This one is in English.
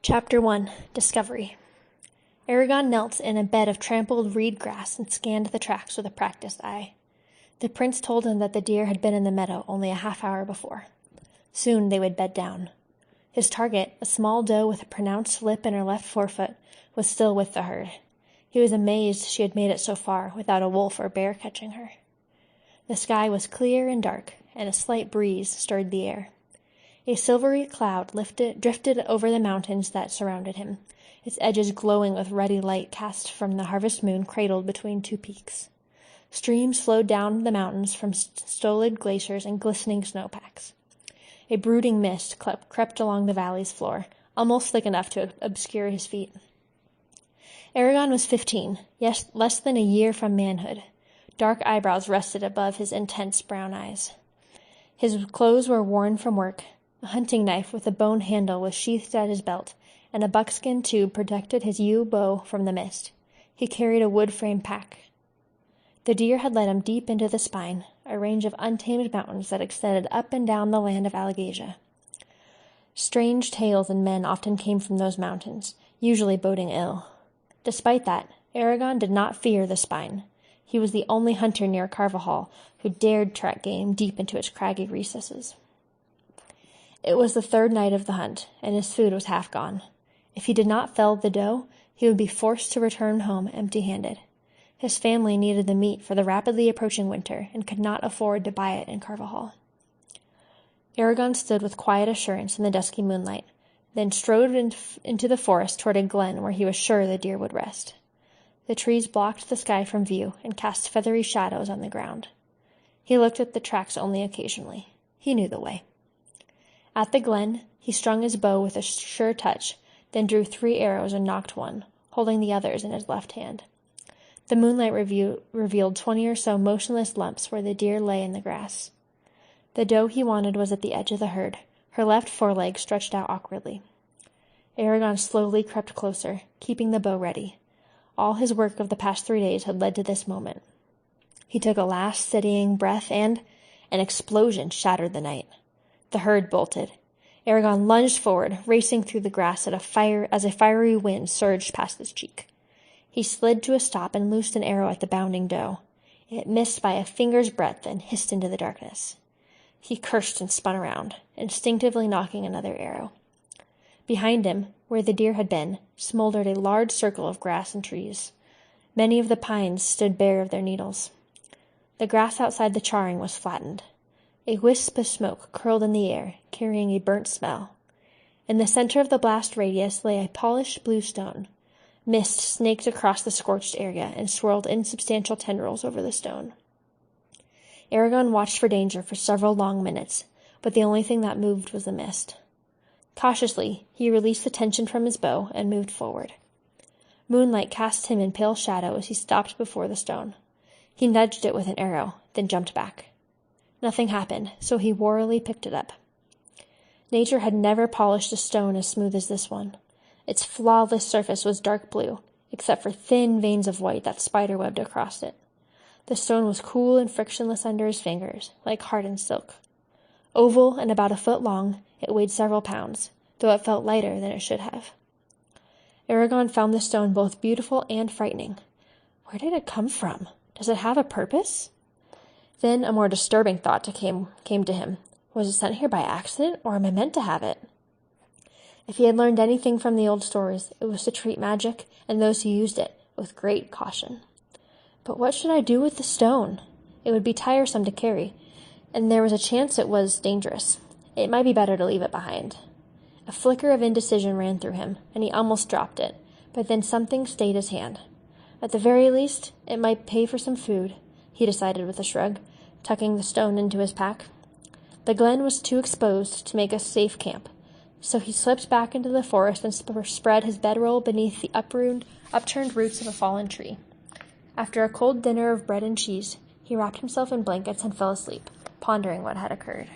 Chapter 1. Discovery. Aragon knelt in a bed of trampled reed grass and scanned the tracks with a practiced eye. The prince told him that the deer had been in the meadow only a half-hour before. Soon they would bed down. His target, a small doe with a pronounced lip in her left forefoot, was still with the herd. He was amazed she had made it so far without a wolf or bear catching her. The sky was clear and dark, and a slight breeze stirred the air. A silvery cloud drifted over the mountains that surrounded him, its edges glowing with ruddy light cast from the harvest moon cradled between two peaks. Streams flowed down the mountains from stolid glaciers and glistening snowpacks. A brooding mist crept along the valley's floor, almost thick enough to obscure his feet. Aragon was 15, yes, less than a year from manhood. Dark eyebrows rested above his intense brown eyes. His clothes were worn from work. A hunting knife with a bone handle was sheathed at his belt, and a buckskin tube protected his yew bow from the mist. He carried a wood-frame pack. The deer had led him deep into the spine, a range of untamed mountains that extended up and down the land of Alagasia. Strange tales and men often came from those mountains, usually boding ill. Despite that, Aragon did not fear the spine. He was the only hunter near Carvajal who dared track game deep into its craggy recesses. It was the third night of the hunt, and his food was half gone. If he did not fell the doe, he would be forced to return home empty-handed. His family needed the meat for the rapidly approaching winter and could not afford to buy it in Carvajal. Aragon stood with quiet assurance in the dusky moonlight, then strode into the forest toward a glen where he was sure the deer would rest. The trees blocked the sky from view and cast feathery shadows on the ground. He looked at the tracks only occasionally. He knew the way. At the glen, he strung his bow with a sure touch, then drew 3 arrows and nocked one, holding the others in his left hand. The moonlight revealed 20 or so motionless lumps where the deer lay in the grass. The doe he wanted was at the edge of the herd, her left foreleg stretched out awkwardly. Aragon slowly crept closer, keeping the bow ready. All his work of the past 3 days had led to this moment. He took a last steadying breath and an explosion shattered the night. The herd bolted. Aragon lunged forward, racing through the grass as a fiery wind surged past his cheek. He slid to a stop and loosed an arrow at the bounding doe. It missed by a finger's breadth and hissed into the darkness. He cursed and spun around, instinctively nocking another arrow. Behind him, where the deer had been, smoldered a large circle of grass and trees. Many of the pines stood bare of their needles. The grass outside the charring was flattened. A wisp of smoke curled in the air, carrying a burnt smell. In the center of the blast radius lay a polished blue stone. Mist snaked across the scorched area and swirled insubstantial tendrils over the stone. Aragon watched for danger for several long minutes, but the only thing that moved was the mist. Cautiously, he released the tension from his bow and moved forward. Moonlight cast him in pale shadow as he stopped before the stone. He nudged it with an arrow, then jumped back. Nothing happened, so he warily picked it up. Nature had never polished a stone as smooth as this one. Its flawless surface was dark blue, except for thin veins of white that spiderwebbed across it. The stone was cool and frictionless under his fingers, like hardened silk. Oval and about a foot long, it weighed several pounds, though it felt lighter than it should have. Aragon found the stone both beautiful and frightening. Where did it come from? Does it have a purpose? Then a more disturbing thought came to him. Was it sent here by accident, or am I meant to have it? If he had learned anything from the old stories, it was to treat magic and those who used it with great caution. But what should I do with the stone? It would be tiresome to carry, and there was a chance it was dangerous. It might be better to leave it behind. A flicker of indecision ran through him, and he almost dropped it, but then something stayed his hand. At the very least, it might pay for some food, he decided with a shrug, tucking the stone into his pack. The glen was too exposed to make a safe camp, so he slipped back into the forest and spread his bedroll beneath the upturned roots of a fallen tree. After a cold dinner of bread and cheese, he wrapped himself in blankets and fell asleep, pondering what had occurred.